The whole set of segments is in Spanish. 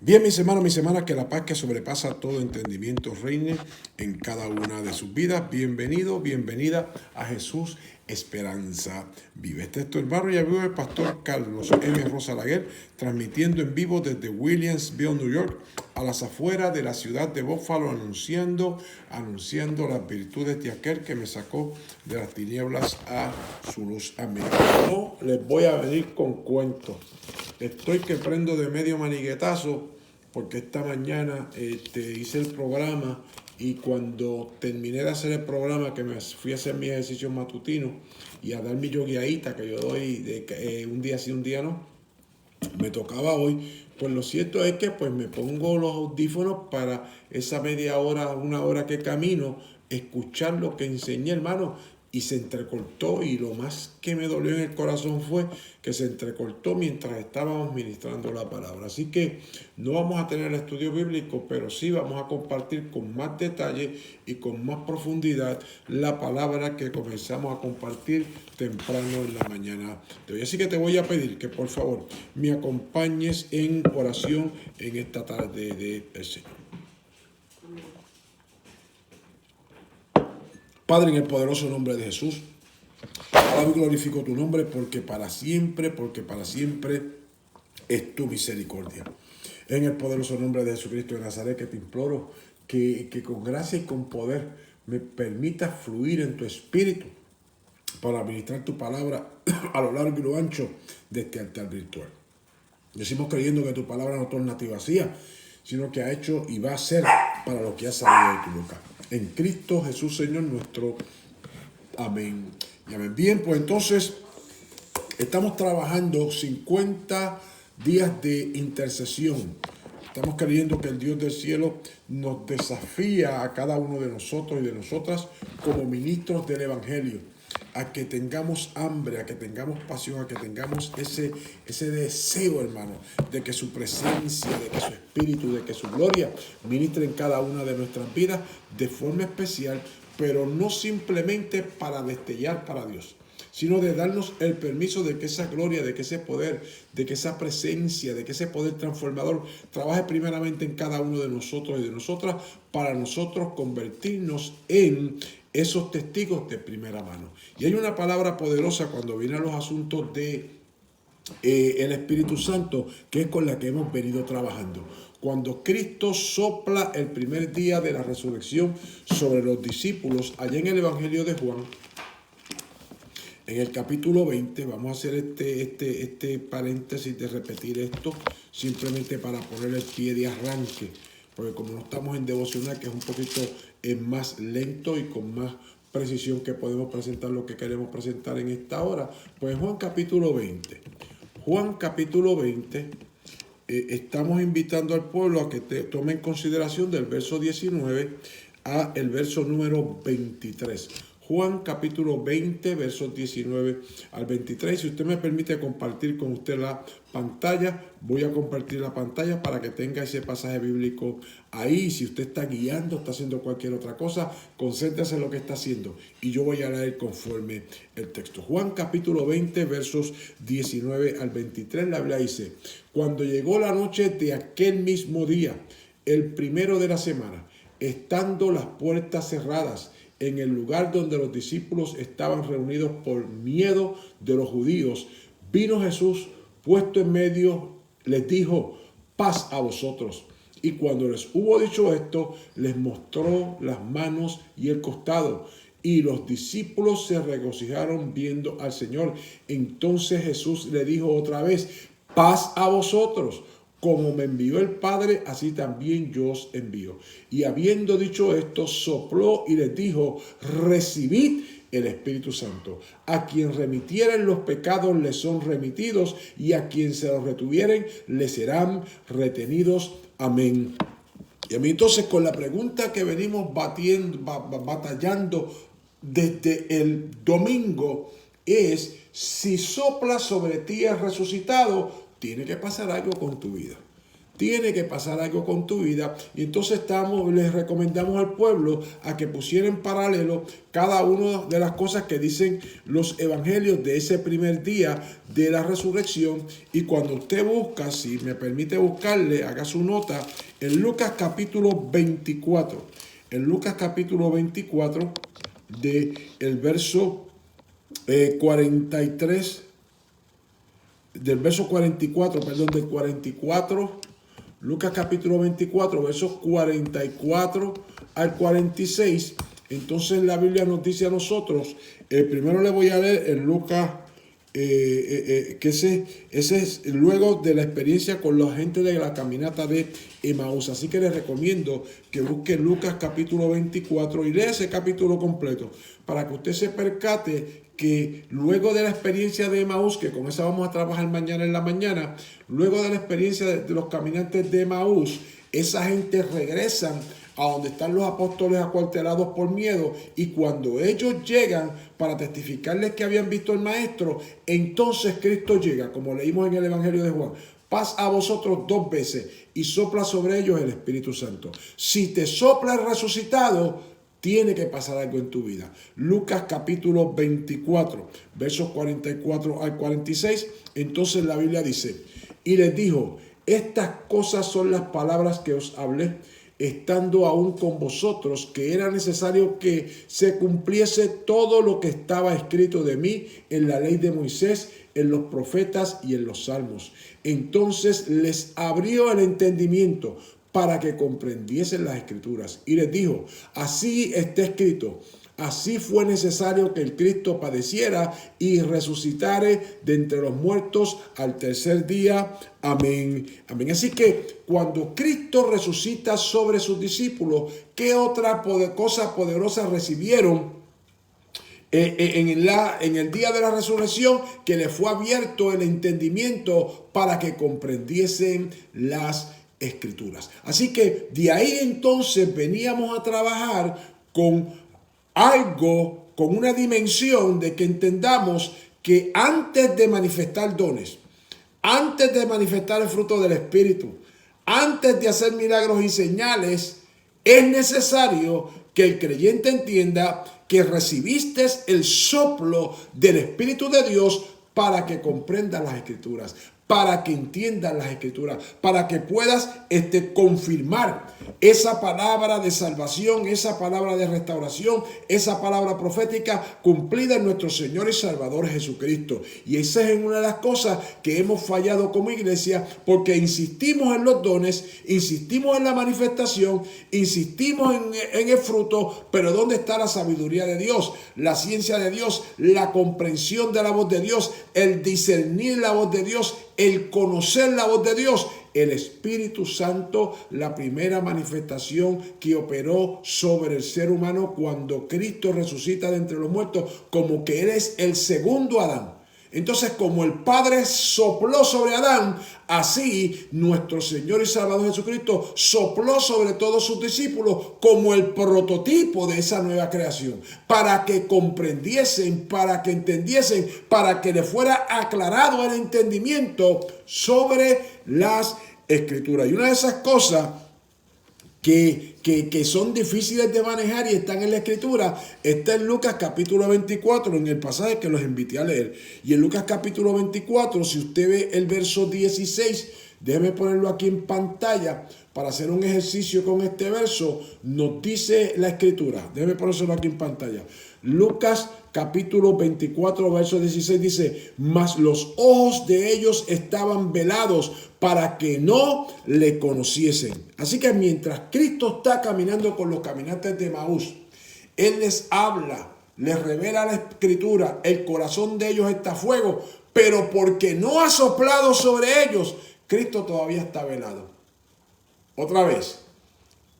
Bien, mis hermanas, que la paz que sobrepasa todo entendimiento reine en cada una de sus vidas. Bienvenido, bienvenida a Jesús Esperanza Vive. Este es tu hermano y amigo el pastor Carlos M. Rosalaguer, transmitiendo en vivo desde Williamsville, New York, a las afueras de la ciudad de Buffalo, anunciando las virtudes de aquel que me sacó de las tinieblas a su luz. Amén. No les voy a venir con cuentos. Estoy que prendo de medio maniguetazo porque esta mañana hice el programa y cuando terminé de hacer el programa, que me fui a hacer mis ejercicios matutinos y a dar mi yogueadita que yo doy un día sí, un día no, me tocaba hoy. Pues lo cierto es que pues me pongo los audífonos para esa media hora, una hora que camino, escuchar lo que enseñé, hermano, y se entrecortó, y lo más que me dolió en el corazón fue que se entrecortó mientras estábamos ministrando la palabra. Así que no vamos a tener el estudio bíblico, pero sí vamos a compartir con más detalle y con más profundidad la palabra que comenzamos a compartir temprano en la mañana de hoy. Así que te voy a pedir que por favor me acompañes en oración en esta tarde del Señor. Padre, en el poderoso nombre de Jesús, alabo y glorifico tu nombre porque para siempre es tu misericordia. En el poderoso nombre de Jesucristo de Nazaret, que te imploro que con gracia y con poder me permitas fluir en tu espíritu para ministrar tu palabra a lo largo y lo ancho de este altar virtual. Decimos creyendo que tu palabra no torna a ti vacía, sino que ha hecho y va a ser para lo que ha salido de tu boca. En Cristo Jesús, Señor nuestro. Amén y amén. Bien, pues entonces estamos trabajando 50 días de intercesión. Estamos creyendo que el Dios del cielo nos desafía a cada uno de nosotros y de nosotras como ministros del Evangelio, a que tengamos hambre, a que tengamos pasión, a que tengamos ese deseo, hermano, de que su presencia, de que su espíritu, de que su gloria ministre en cada una de nuestras vidas de forma especial, pero no simplemente para destellar para Dios, sino de darnos el permiso de que esa gloria, de que ese poder, de que esa presencia, de que ese poder transformador trabaje primeramente en cada uno de nosotros y de nosotras, para nosotros convertirnos en esos testigos de primera mano. Y hay una palabra poderosa cuando viene a los asuntos de el Espíritu Santo, que es con la que hemos venido trabajando. Cuando Cristo sopla el primer día de la resurrección sobre los discípulos, allá en el Evangelio de Juan, en el capítulo 20, vamos a hacer este paréntesis de repetir esto, simplemente para poner el pie de arranque, porque como no estamos en devocional, que es un poquito más lento y con más precisión que podemos presentar lo que queremos presentar en esta hora, pues Juan capítulo 20. Juan capítulo 20, estamos invitando al pueblo a que tome en consideración del verso 19 a el verso número 23. Juan capítulo 20, versos 19 al 23. Si usted me permite compartir con usted la pantalla, voy a compartir la pantalla para que tenga ese pasaje bíblico ahí. Si usted está guiando, está haciendo cualquier otra cosa, concéntrese en lo que está haciendo y yo voy a leer conforme el texto. Juan capítulo 20, versos 19 al 23, la Biblia dice: cuando llegó la noche de aquel mismo día, el primero de la semana, estando las puertas cerradas, en el lugar donde los discípulos estaban reunidos por miedo de los judíos, vino Jesús, puesto en medio, les dijo: paz a vosotros. Y cuando les hubo dicho esto, les mostró las manos y el costado. Y los discípulos se regocijaron viendo al Señor. Entonces Jesús le dijo otra vez: paz a vosotros. Como me envió el Padre, así también yo os envío. Y habiendo dicho esto, sopló y les dijo: recibid el Espíritu Santo. A quien remitieren los pecados les son remitidos, y a quien se los retuvieren les serán retenidos. Amén. Y a mí entonces, con la pregunta que venimos batallando desde el domingo, es: si sopla sobre ti el resucitado, tiene que pasar algo con tu vida. tiene que pasar algo con tu vida. Y entonces les recomendamos al pueblo a que pusiera en paralelo cada una de las cosas que dicen los evangelios de ese primer día de la resurrección. Y cuando usted busca, si me permite buscarle, haga su nota, en Lucas capítulo 24. En Lucas capítulo 24, del verso 43, del verso 44, perdón, del 44, Lucas capítulo 24, versos 44 al 46. Entonces la Biblia nos dice a nosotros, primero le voy a leer en Lucas, que ese es luego de la experiencia con la gente de la caminata de Emaús. Así que les recomiendo que busque Lucas capítulo 24 y lea ese capítulo completo para que usted se percate que luego de la experiencia de Emaús, que con esa vamos a trabajar mañana en la mañana, luego de la experiencia de los caminantes de Emaús, esa gente regresan a donde están los apóstoles acuartelados por miedo, y cuando ellos llegan para testificarles que habían visto al Maestro, entonces Cristo llega, como leímos en el Evangelio de Juan: paz a vosotros 2 veces, y sopla sobre ellos el Espíritu Santo. Si te sopla el resucitado, tiene que pasar algo en tu vida. Lucas capítulo 24, versos 44 al 46. Entonces la Biblia dice: y les dijo, estas cosas son las palabras que os hablé, estando aún con vosotros, que era necesario que se cumpliese todo lo que estaba escrito de mí en la ley de Moisés, en los profetas y en los salmos. Entonces les abrió el entendimiento para que comprendiesen las escrituras. Y les dijo: así está escrito, así fue necesario que el Cristo padeciera y resucitare de entre los muertos al tercer día. Amén. Amén. Así que cuando Cristo resucita sobre sus discípulos, ¿qué otra cosa poderosa recibieron en el día de la resurrección? Que le fue abierto el entendimiento para que comprendiesen las escrituras. Así que de ahí entonces veníamos a trabajar con algo, con una dimensión de que entendamos que antes de manifestar dones, antes de manifestar el fruto del Espíritu, antes de hacer milagros y señales, es necesario que el creyente entienda que recibiste el soplo del Espíritu de Dios para que comprendas las Escrituras, para que entiendas las Escrituras, para que puedas confirmar esa palabra de salvación, esa palabra de restauración, esa palabra profética cumplida en nuestro Señor y Salvador Jesucristo. Y esa es una de las cosas que hemos fallado como iglesia, porque insistimos en los dones, insistimos en la manifestación, insistimos en el fruto, pero ¿dónde está la sabiduría de Dios, la ciencia de Dios, la comprensión de la voz de Dios, el discernir la voz de Dios, el conocer la voz de Dios? El Espíritu Santo, la primera manifestación que operó sobre el ser humano cuando Cristo resucita de entre los muertos, como que Él es el segundo Adán. Entonces, como el Padre sopló sobre Adán, así nuestro Señor y Salvador Jesucristo sopló sobre todos sus discípulos como el prototipo de esa nueva creación, para que comprendiesen, para que entendiesen, para que le fuera aclarado el entendimiento sobre las Escrituras. Y una de esas cosas que son difíciles de manejar y están en la Escritura, está en Lucas capítulo 24, en el pasaje que los invité a leer. Y en Lucas capítulo 24, si usted ve el verso 16, déjeme ponerlo aquí en pantalla para hacer un ejercicio con este verso. Nos dice la Escritura, déjeme ponérselo aquí en pantalla. Lucas capítulo 24, verso 16 dice: mas los ojos de ellos estaban velados para que no le conociesen. Así que mientras Cristo está caminando con los caminantes de Emaús, Él les habla, les revela la Escritura, el corazón de ellos está a fuego, pero porque no ha soplado sobre ellos, Cristo todavía está velado. Otra vez,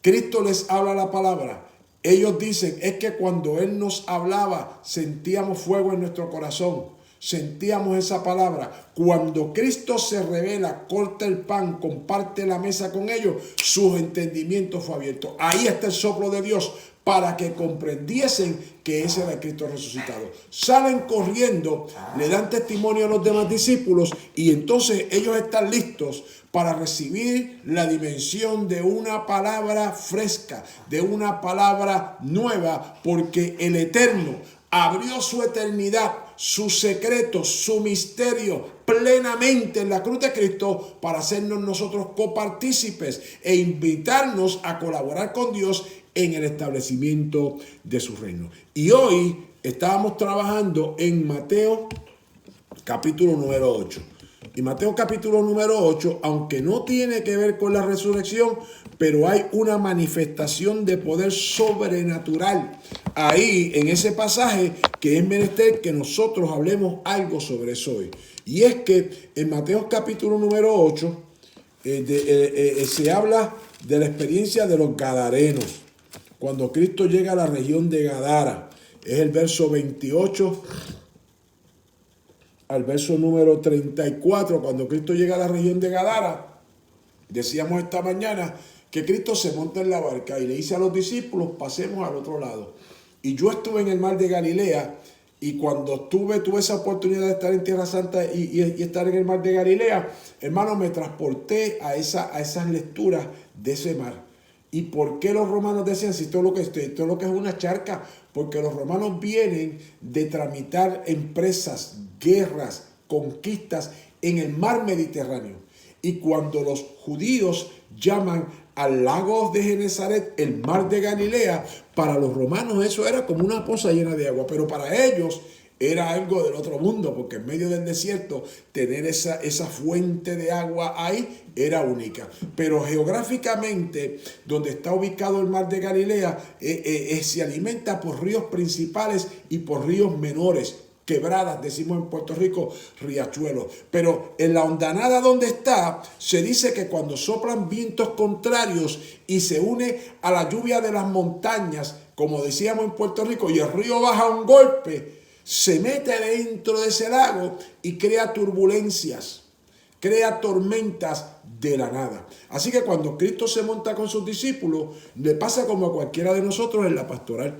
Cristo les habla la palabra. Ellos dicen, es que cuando Él nos hablaba, sentíamos fuego en nuestro corazón, sentíamos esa palabra. Cuando Cristo se revela, corta el pan, comparte la mesa con ellos, su entendimiento fue abierto. Ahí está el soplo de Dios, para que comprendiesen que ese era el Cristo resucitado. Salen corriendo, le dan testimonio a los demás discípulos, y entonces ellos están listos para recibir la dimensión de una palabra fresca, de una palabra nueva, porque el Eterno abrió su eternidad, sus secretos, su misterio plenamente en la cruz de Cristo para hacernos nosotros copartícipes e invitarnos a colaborar con Dios en el establecimiento de su reino. Y hoy estábamos trabajando en Mateo capítulo número 8. Y Mateo capítulo número 8, aunque no tiene que ver con la resurrección, pero hay una manifestación de poder sobrenatural ahí en ese pasaje que es menester que nosotros hablemos algo sobre eso hoy. Y es que en Mateo capítulo número 8 se habla de la experiencia de los gadarenos. Cuando Cristo llega a la región de Gadara, es el verso 28 al verso número 34, cuando Cristo llega a la región de Gadara, decíamos esta mañana que Cristo se monta en la barca y le dice a los discípulos, pasemos al otro lado. Y yo estuve en el mar de Galilea, y cuando tuve esa oportunidad de estar en Tierra Santa y estar en el mar de Galilea, hermano, me transporté a esas lecturas de ese mar. ¿Y por qué los romanos decían, si todo lo que es una charca? Porque los romanos vienen de tramitar empresas, guerras, conquistas en el mar Mediterráneo. Y cuando los judíos llaman al lago de Genesaret el mar de Galilea, para los romanos eso era como una poza llena de agua, pero para ellos era algo del otro mundo, porque en medio del desierto tener esa fuente de agua ahí era única. Pero geográficamente, donde está ubicado el mar de Galilea, se alimenta por ríos principales y por ríos menores, quebradas, decimos en Puerto Rico, riachuelos. Pero en la hondanada donde está, se dice que cuando soplan vientos contrarios y se une a la lluvia de las montañas, como decíamos en Puerto Rico, y el río baja un golpe, se mete dentro de ese lago y crea turbulencias, crea tormentas de la nada. Así que cuando Cristo se monta con sus discípulos, le pasa como a cualquiera de nosotros en la pastoral.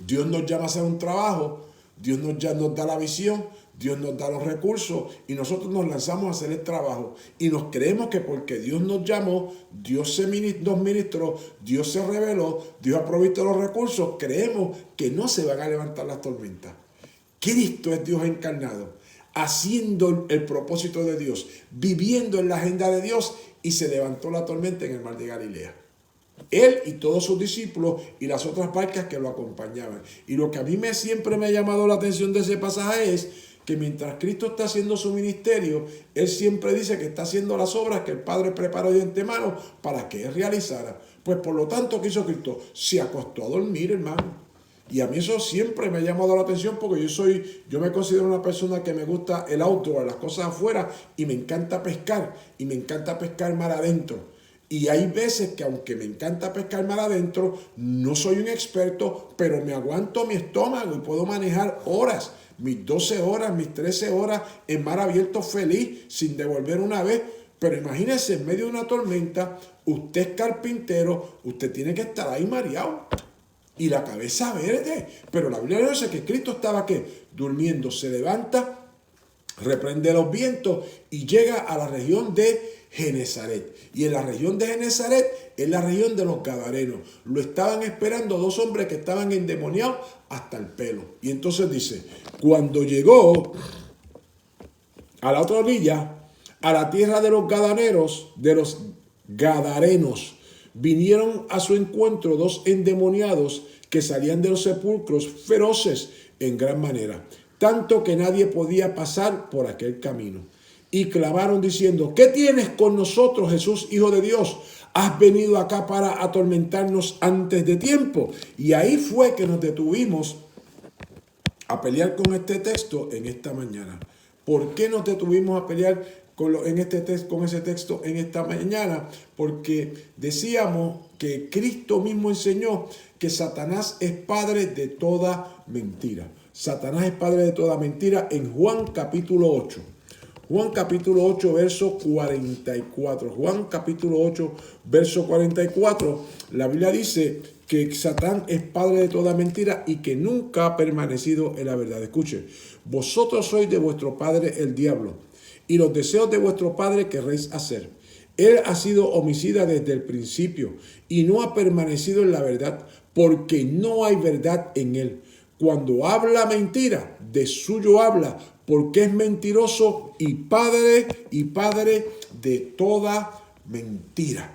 Dios nos llama a hacer un trabajo, Dios nos da la visión, Dios nos da los recursos y nosotros nos lanzamos a hacer el trabajo. Y nos creemos que porque Dios nos llamó, Dios nos ministró, Dios se reveló, Dios ha provisto los recursos, creemos que no se van a levantar las tormentas. Cristo es Dios encarnado, haciendo el propósito de Dios, viviendo en la agenda de Dios, y se levantó la tormenta en el mar de Galilea. Él y todos sus discípulos y las otras barcas que lo acompañaban. Y lo que a mí siempre me ha llamado la atención de ese pasaje es que mientras Cristo está haciendo su ministerio, Él siempre dice que está haciendo las obras que el Padre preparó de antemano para que Él realizara. Pues por lo tanto, ¿qué hizo Cristo? Se acostó a dormir, hermano. Y a mí eso siempre me ha llamado la atención porque yo me considero una persona que me gusta el outdoor, las cosas afuera, y me encanta pescar, y me encanta pescar mar adentro. Y hay veces que aunque me encanta pescar mar adentro, no soy un experto, pero me aguanto mi estómago y puedo manejar horas, mis 12 horas, mis 13 horas en mar abierto feliz, sin devolver una vez. Pero imagínense, en medio de una tormenta, usted es carpintero, usted tiene que estar ahí mareado y la cabeza verde. Pero la Biblia dice que Cristo estaba ¿qué? Durmiendo. Se levanta, reprende los vientos y llega a la región de Genesaret. Y en la región de Genesaret es la región de los gadarenos. Lo estaban esperando dos hombres que estaban endemoniados hasta el pelo. Y entonces dice, cuando llegó a la otra orilla, a la tierra de los gadarenos, vinieron a su encuentro dos endemoniados que salían de los sepulcros feroces en gran manera, tanto que nadie podía pasar por aquel camino. Y clamaron diciendo, ¿qué tienes con nosotros, Jesús, Hijo de Dios? ¿Has venido acá para atormentarnos antes de tiempo? Y ahí fue que nos detuvimos a pelear con este texto en esta mañana. ¿Por qué nos detuvimos a pelear con ese texto en esta mañana? Porque decíamos que Cristo mismo enseñó que Satanás es padre de toda mentira. Satanás es padre de toda mentira en Juan capítulo 8. Juan capítulo 8, verso 44. Juan capítulo 8, verso 44. La Biblia dice que Satán es padre de toda mentira y que nunca ha permanecido en la verdad. Escuche, vosotros sois de vuestro padre el diablo y los deseos de vuestro padre querréis hacer. Él ha sido homicida desde el principio y no ha permanecido en la verdad, porque no hay verdad en él. Cuando habla mentira, de suyo habla, porque es mentiroso y padre de toda mentira.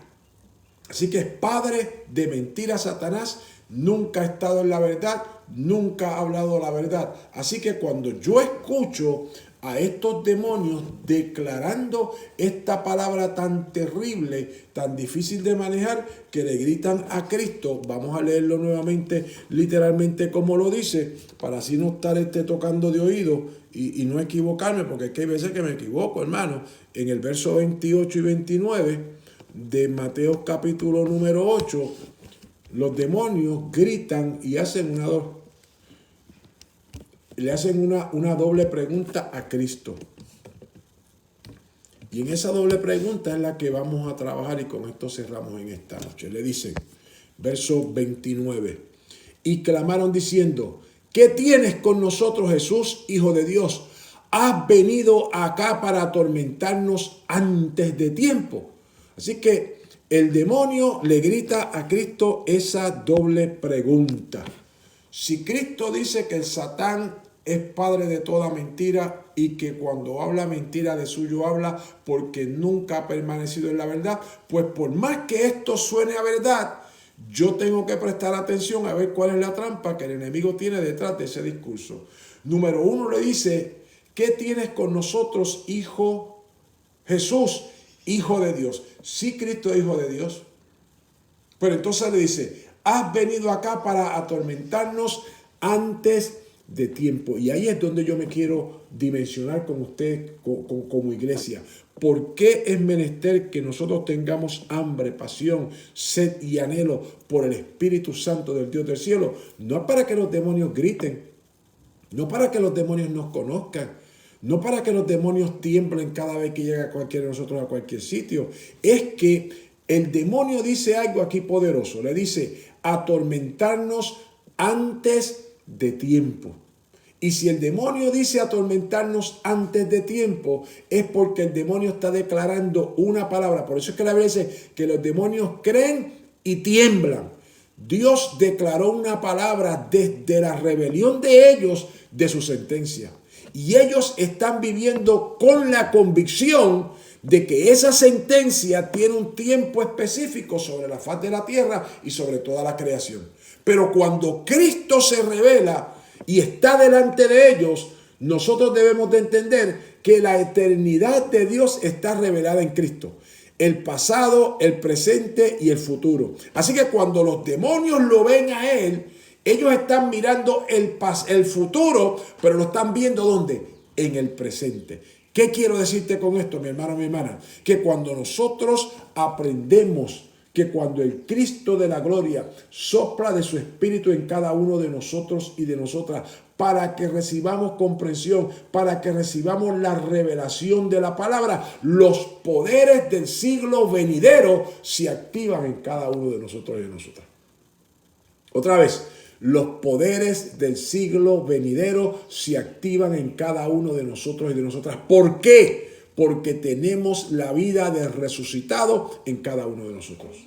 Así que es padre de mentira Satanás, nunca ha estado en la verdad, nunca ha hablado la verdad. Así que cuando yo escucho a estos demonios declarando esta palabra tan terrible, tan difícil de manejar, que le gritan a Cristo, vamos a leerlo nuevamente literalmente como lo dice, para así no estar tocando de oído y no equivocarme, porque es que hay veces que me equivoco, hermano. En el verso 28 y 29 de Mateo capítulo número 8, los demonios gritan y le hacen una doble pregunta a Cristo. Y en esa doble pregunta es la que vamos a trabajar, y con esto cerramos en esta noche. Le dicen, verso 29, y clamaron diciendo: ¿qué tienes con nosotros, Jesús, Hijo de Dios? ¿Has venido acá para atormentarnos antes de tiempo? Así que el demonio le grita a Cristo esa doble pregunta. Si Cristo dice que el Satán es padre de toda mentira y que cuando habla mentira de suyo habla porque nunca ha permanecido en la verdad, pues por más que esto suene a verdad, yo tengo que prestar atención a ver cuál es la trampa que el enemigo tiene detrás de ese discurso. Número 1 le dice: ¿qué tienes con nosotros, Hijo Jesús, Hijo de Dios? Sí, Cristo es Hijo de Dios. Pero entonces le dice: has venido acá para atormentarnos antes de tiempo. Y ahí es donde yo me quiero dimensionar con usted como iglesia. ¿Por qué es menester que nosotros tengamos hambre, pasión, sed y anhelo por el Espíritu Santo del Dios del cielo? No es para que los demonios griten, no para que los demonios nos conozcan, no para que los demonios tiemblen cada vez que llega cualquiera de nosotros a cualquier sitio. Es que el demonio dice algo aquí poderoso. Le dice: atormentarnos antes de tiempo. Y si el demonio dice atormentarnos antes de tiempo, es porque el demonio está declarando una palabra. Por eso es que la Biblia dice que los demonios creen y tiemblan. Dios declaró una palabra desde la rebelión de ellos de su sentencia. Y ellos están viviendo con la convicción de que esa sentencia tiene un tiempo específico sobre la faz de la tierra y sobre toda la creación. Pero cuando Cristo se revela y está delante de ellos, nosotros debemos de entender que la eternidad de Dios está revelada en Cristo. El pasado, el presente y el futuro. Así que cuando los demonios lo ven a Él, ellos están mirando el futuro, pero lo están viendo ¿dónde? En el presente. ¿Qué quiero decirte con esto, mi hermano, mi hermana? Que cuando nosotros aprendemos que cuando el Cristo de la gloria sopla de su espíritu en cada uno de nosotros y de nosotras, para que recibamos comprensión, para que recibamos la revelación de la palabra, los poderes del siglo venidero se activan en cada uno de nosotros y de nosotras. Otra vez, los poderes del siglo venidero se activan en cada uno de nosotros y de nosotras. ¿Por qué? Porque tenemos la vida del resucitado en cada uno de nosotros.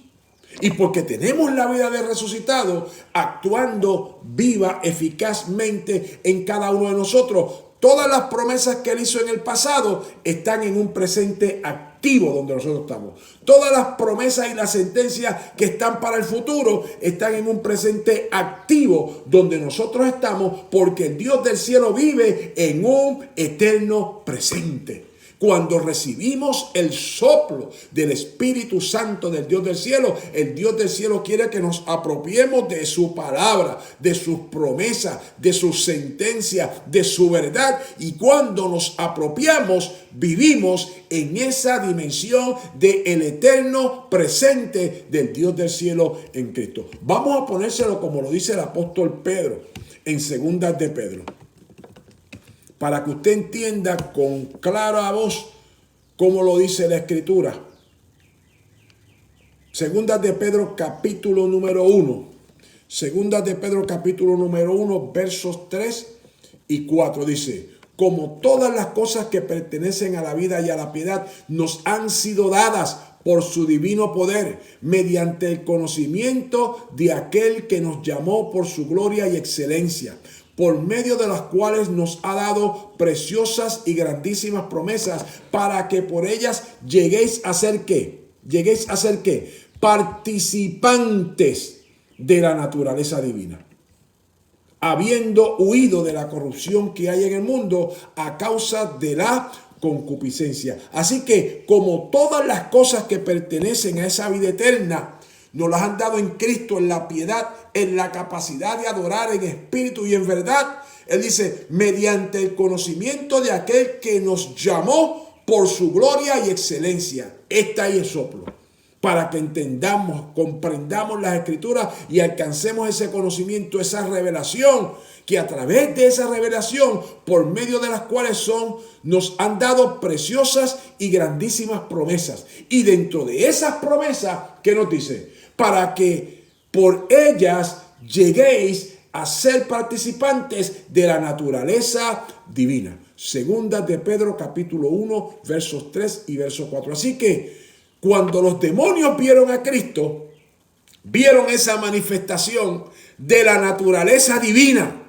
Y porque tenemos la vida del resucitado actuando viva, eficazmente en cada uno de nosotros. Todas las promesas que Él hizo en el pasado están en un presente activo donde nosotros estamos. Todas las promesas y las sentencias que están para el futuro están en un presente activo donde nosotros estamos, porque el Dios del cielo vive en un eterno presente. Cuando recibimos el soplo del Espíritu Santo del Dios del cielo, el Dios del cielo quiere que nos apropiemos de su palabra, de sus promesas, de sus sentencias, de su verdad. Y cuando nos apropiamos, vivimos en esa dimensión del eterno presente del Dios del cielo en Cristo. Vamos a ponérselo como lo dice el apóstol Pedro en Segundas de Pedro, para que usted entienda con clara voz cómo lo dice la Escritura. Segundas de Pedro capítulo número 1. Segundas de Pedro capítulo número 1, versos 3 y 4. Dice: como todas las cosas que pertenecen a la vida y a la piedad nos han sido dadas por su divino poder, mediante el conocimiento de aquel que nos llamó por su gloria y excelencia, por medio de las cuales nos ha dado preciosas y grandísimas promesas, para que por ellas lleguéis a ser ¿qué? Lleguéis a ser ¿qué? Participantes de la naturaleza divina, habiendo huido de la corrupción que hay en el mundo a causa de la concupiscencia. Así que, como todas las cosas que pertenecen a esa vida eterna nos las han dado en Cristo, en la piedad, en la capacidad de adorar en espíritu y en verdad, Él dice, mediante el conocimiento de aquel que nos llamó por su gloria y excelencia. Está ahí el soplo, para que entendamos, comprendamos las Escrituras y alcancemos ese conocimiento, esa revelación, que a través de esa revelación, por medio de las cuales nos han dado preciosas y grandísimas promesas. Y dentro de esas promesas, ¿qué nos dice? Para que por ellas lleguéis a ser participantes de la naturaleza divina. Segunda de Pedro capítulo 1, versos 3 y verso 4. Así que cuando los demonios vieron a Cristo, vieron esa manifestación de la naturaleza divina.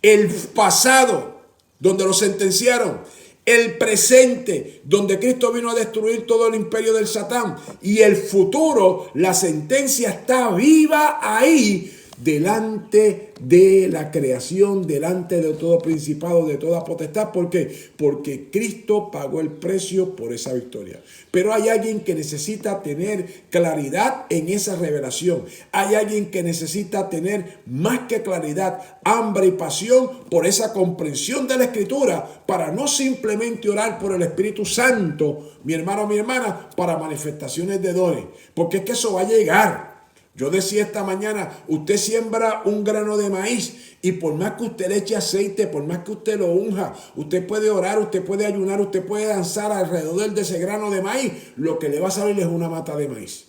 El pasado, donde lo sentenciaron. El presente, donde Cristo vino a destruir todo el imperio del Satán. Y el futuro, la sentencia está viva ahí, delante de la creación, delante de todo principado, de toda potestad. ¿Por qué? Porque Cristo pagó el precio por esa victoria. Pero hay alguien que necesita tener claridad en esa revelación. Hay alguien que necesita tener más que claridad, hambre y pasión por esa comprensión de la Escritura, para no simplemente orar por el Espíritu Santo, mi hermano, mi hermana, para manifestaciones de dones. Porque es que eso va a llegar. Yo decía esta mañana, usted siembra un grano de maíz y por más que usted le eche aceite, por más que usted lo unja, usted puede orar, usted puede ayunar, usted puede danzar alrededor de ese grano de maíz, lo que le va a salir es una mata de maíz.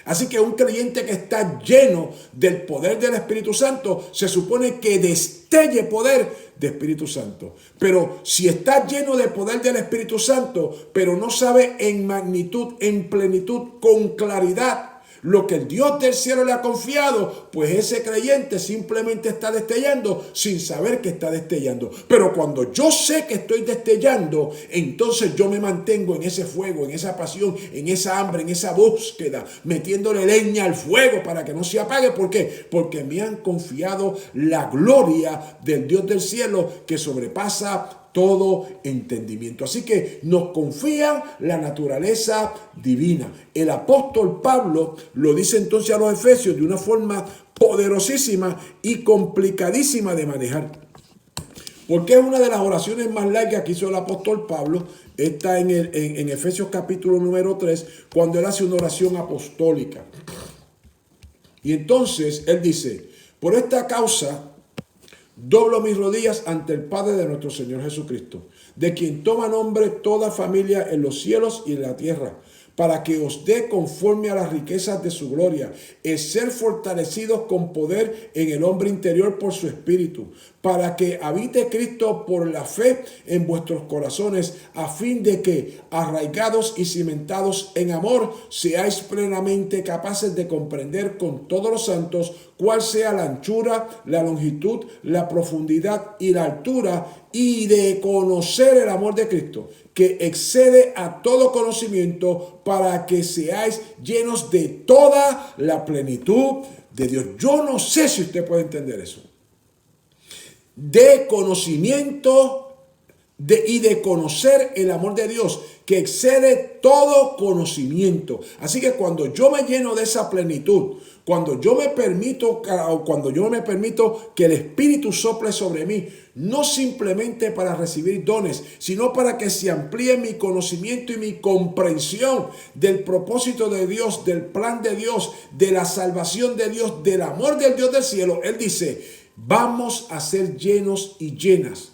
Así que un creyente que está lleno del poder del Espíritu Santo, se supone que destelle poder de Espíritu Santo. Pero si está lleno de poder del Espíritu Santo, pero no sabe en magnitud, en plenitud, con claridad, lo que el Dios del cielo le ha confiado, pues ese creyente simplemente está destellando sin saber que está destellando. Pero cuando yo sé que estoy destellando, entonces yo me mantengo en ese fuego, en esa pasión, en esa hambre, en esa búsqueda, metiéndole leña al fuego para que no se apague. ¿Por qué? Porque me han confiado la gloria del Dios del cielo que sobrepasa todo entendimiento. Así que nos confían la naturaleza divina. El apóstol Pablo lo dice entonces a los Efesios de una forma poderosísima y complicadísima de manejar. Porque es una de las oraciones más largas que hizo el apóstol Pablo. Está en Efesios capítulo número 3, cuando él hace una oración apostólica. Y entonces él dice, por esta causa doblo mis rodillas ante el Padre de nuestro Señor Jesucristo, de quien toma nombre toda familia en los cielos y en la tierra, para que os dé conforme a las riquezas de su gloria, el ser fortalecidos con poder en el hombre interior por su espíritu, para que habite Cristo por la fe en vuestros corazones, a fin de que, arraigados y cimentados en amor, seáis plenamente capaces de comprender con todos los santos cuál sea la anchura, la longitud, la profundidad y la altura, y de conocer el amor de Cristo, que excede a todo conocimiento, para que seáis llenos de toda la plenitud de Dios. Yo no sé si usted puede entender eso. De conocimiento y de conocer el amor de Dios, que excede todo conocimiento. Así que cuando yo me lleno de esa plenitud, cuando yo me permito que el Espíritu sople sobre mí, no simplemente para recibir dones, sino para que se amplíe mi conocimiento y mi comprensión del propósito de Dios, del plan de Dios, de la salvación de Dios, del amor del Dios del cielo. Él dice, vamos a ser llenos y llenas.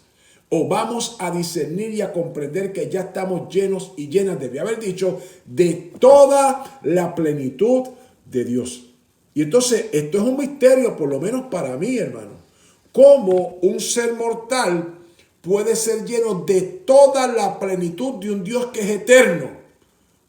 O vamos a discernir y a comprender que ya estamos llenos y llenas, debe haber dicho, de toda la plenitud de Dios. Y entonces esto es un misterio, por lo menos para mí, hermano. Cómo un ser mortal puede ser lleno de toda la plenitud de un Dios que es eterno.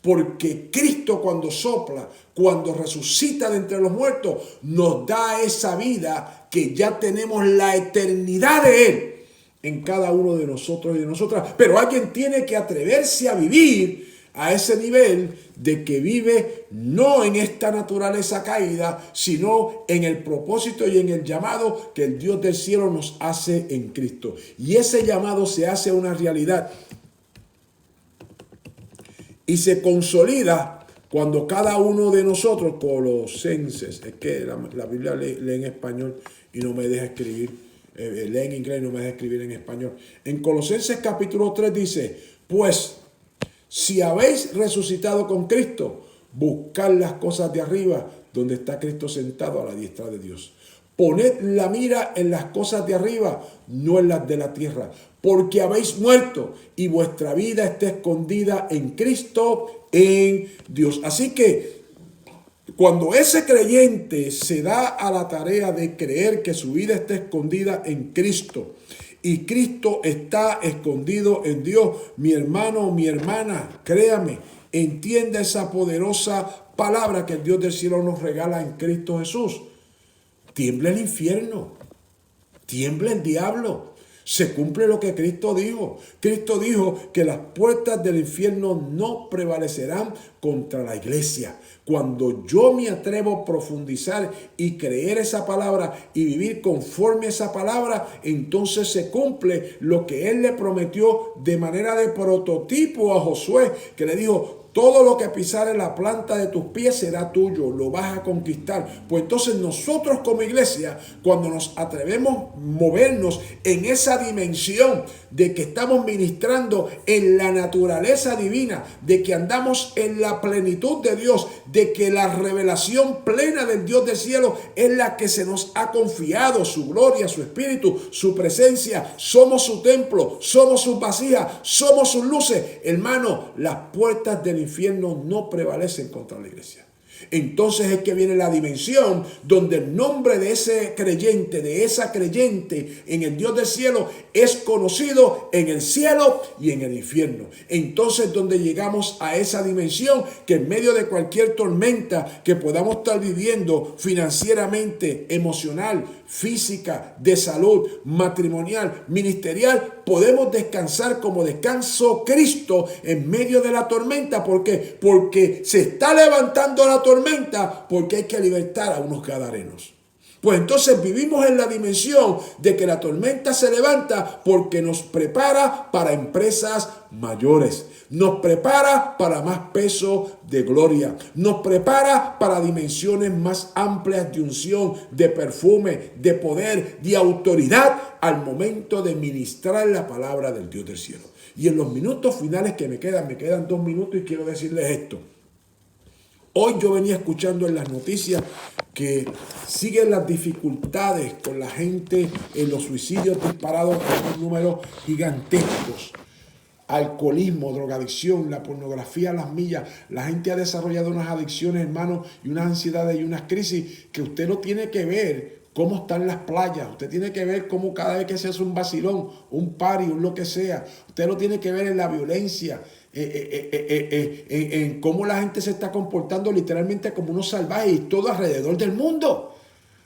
Porque Cristo cuando sopla, cuando resucita de entre los muertos, nos da esa vida que ya tenemos la eternidad de Él en cada uno de nosotros y de nosotras. Pero alguien tiene que atreverse a vivir a ese nivel de que vive no en esta naturaleza caída, sino en el propósito y en el llamado que el Dios del cielo nos hace en Cristo. Y ese llamado se hace una realidad y se consolida cuando cada uno de nosotros, Colosenses, es que la Biblia lee en español y no me deja escribir, lee en inglés y no me deja escribir en español. En Colosenses capítulo 3 dice, pues si habéis resucitado con Cristo, buscad las cosas de arriba, donde está Cristo sentado a la diestra de Dios. Poned la mira en las cosas de arriba, no en las de la tierra, porque habéis muerto y vuestra vida está escondida en Cristo, en Dios. Así que cuando ese creyente se da a la tarea de creer que su vida está escondida en Cristo y Cristo está escondido en Dios, mi hermano o mi hermana, créame, entienda esa poderosa palabra que el Dios del cielo nos regala en Cristo Jesús. Tiembla el infierno, tiembla el diablo. Se cumple lo que Cristo dijo. Cristo dijo que las puertas del infierno no prevalecerán contra la iglesia. Cuando yo me atrevo a profundizar y creer esa palabra y vivir conforme a esa palabra, entonces se cumple lo que Él le prometió de manera de prototipo a Josué, que le dijo, todo lo que pisare la planta de tus pies será tuyo, lo vas a conquistar. Pues entonces nosotros como iglesia, cuando nos atrevemos a movernos en esa dimensión de que estamos ministrando en la naturaleza divina, de que andamos en la plenitud de Dios, de que la revelación plena del Dios del cielo es la que se nos ha confiado, su gloria, su espíritu, su presencia, somos su templo, somos sus vasijas, somos sus luces. Hermano, las puertas del infierno no prevalecen contra la iglesia. Entonces es que viene la dimensión donde el nombre de ese creyente, de esa creyente en el Dios del cielo es conocido en el cielo y en el infierno. Entonces donde llegamos a esa dimensión que en medio de cualquier tormenta que podamos estar viviendo financieramente, emocional, física, de salud, matrimonial, ministerial, podemos descansar como descansó Cristo en medio de la tormenta. ¿Por qué? Porque se está levantando la tormenta, porque hay que libertar a unos gadarenos. Pues entonces vivimos en la dimensión de que la tormenta se levanta porque nos prepara para empresas mayores, nos prepara para más peso de gloria, nos prepara para dimensiones más amplias de unción, de perfume, de poder, de autoridad al momento de ministrar la palabra del Dios del cielo. Y en los minutos finales que me quedan 2 minutos y quiero decirles esto. Hoy yo venía escuchando en las noticias que siguen las dificultades con la gente en los suicidios disparados con unos números gigantescos. Alcoholismo, drogadicción, la pornografía a las millas. La gente ha desarrollado unas adicciones, hermano, y unas ansiedades y unas crisis que usted no tiene que ver cómo están las playas. Usted tiene que ver cómo cada vez que se hace un vacilón, un party, un lo que sea. Usted lo tiene que ver en la violencia, en cómo la gente se está comportando literalmente como unos salvajes y todo alrededor del mundo.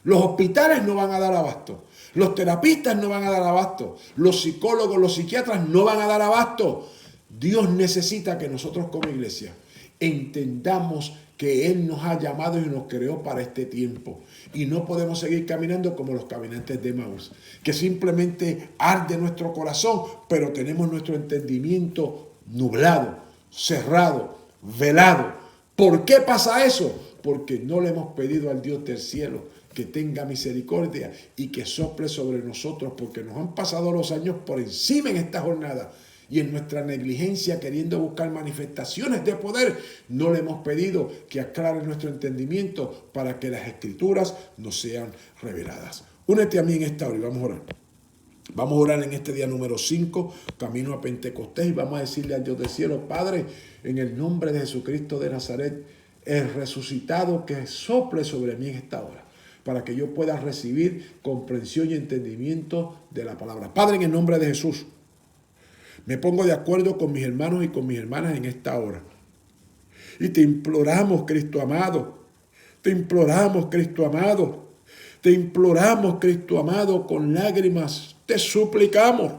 Los hospitales no van a dar abasto. Los terapistas no van a dar abasto. Los psicólogos, los psiquiatras no van a dar abasto. Dios necesita que nosotros como iglesia entendamos que Él nos ha llamado y nos creó para este tiempo. Y no podemos seguir caminando como los caminantes de Emaús, que simplemente arde nuestro corazón, pero tenemos nuestro entendimiento nublado, cerrado, velado. ¿Por qué pasa eso? Porque no le hemos pedido al Dios del cielo que tenga misericordia y que sople sobre nosotros, porque nos han pasado los años por encima en esta jornada. Y en nuestra negligencia, queriendo buscar manifestaciones de poder, no le hemos pedido que aclare nuestro entendimiento para que las escrituras nos sean reveladas. Únete a mí en esta hora y vamos a orar. Vamos a orar en este día número 5, camino a Pentecostés, y vamos a decirle al Dios del cielo: Padre, en el nombre de Jesucristo de Nazaret, el resucitado, que sople sobre mí en esta hora, para que yo pueda recibir comprensión y entendimiento de la palabra. Padre, en el nombre de Jesús, Me pongo de acuerdo con mis hermanos y con mis hermanas en esta hora. Y te imploramos, Cristo amado. Te imploramos, Cristo amado. Te imploramos, Cristo amado, con lágrimas. Te suplicamos.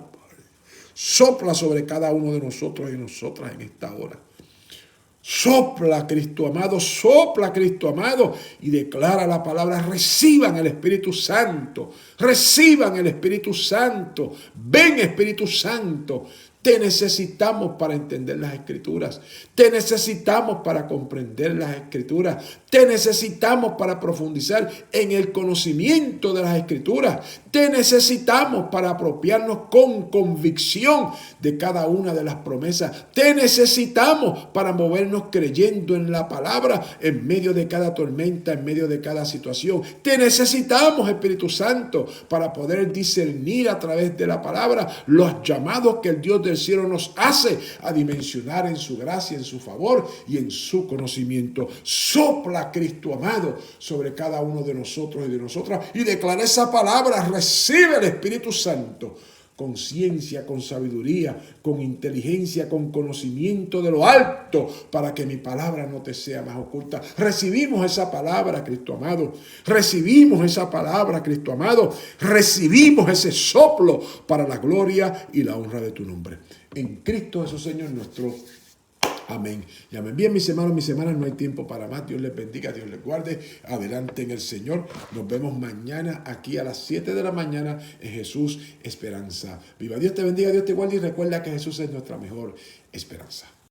Sopla sobre cada uno de nosotros y nosotras en esta hora. Sopla, Cristo amado, y declara la palabra, reciban el Espíritu Santo, reciban el Espíritu Santo. Ven, Espíritu Santo. Te necesitamos para entender las Escrituras. Te necesitamos para comprender las Escrituras. Te necesitamos para profundizar en el conocimiento de las Escrituras. Te necesitamos para apropiarnos con convicción de cada una de las promesas. Te necesitamos para movernos creyendo en la palabra en medio de cada tormenta, en medio de cada situación. Te necesitamos, Espíritu Santo, para poder discernir a través de la palabra los llamados que el Dios del cielo nos hace a dimensionar en su gracia, en su favor y en su conocimiento. Sopla, Cristo amado, sobre cada uno de nosotros y de nosotras y declara esa palabra. Recibe el Espíritu Santo con ciencia, con sabiduría, con inteligencia, con conocimiento de lo alto, para que mi palabra no te sea más oculta. Recibimos esa palabra, Cristo amado. Recibimos esa palabra, Cristo amado. Recibimos ese soplo para la gloria y la honra de tu nombre. En Cristo Jesús, Señor nuestro. Amén. Y amén. Bien, mis hermanos, mis hermanas, no hay tiempo para más. Dios les bendiga, Dios les guarde. Adelante en el Señor. Nos vemos mañana aquí a las 7 de la mañana en Jesús Esperanza Viva. Dios te bendiga, Dios te guarde y recuerda que Jesús es nuestra mejor esperanza.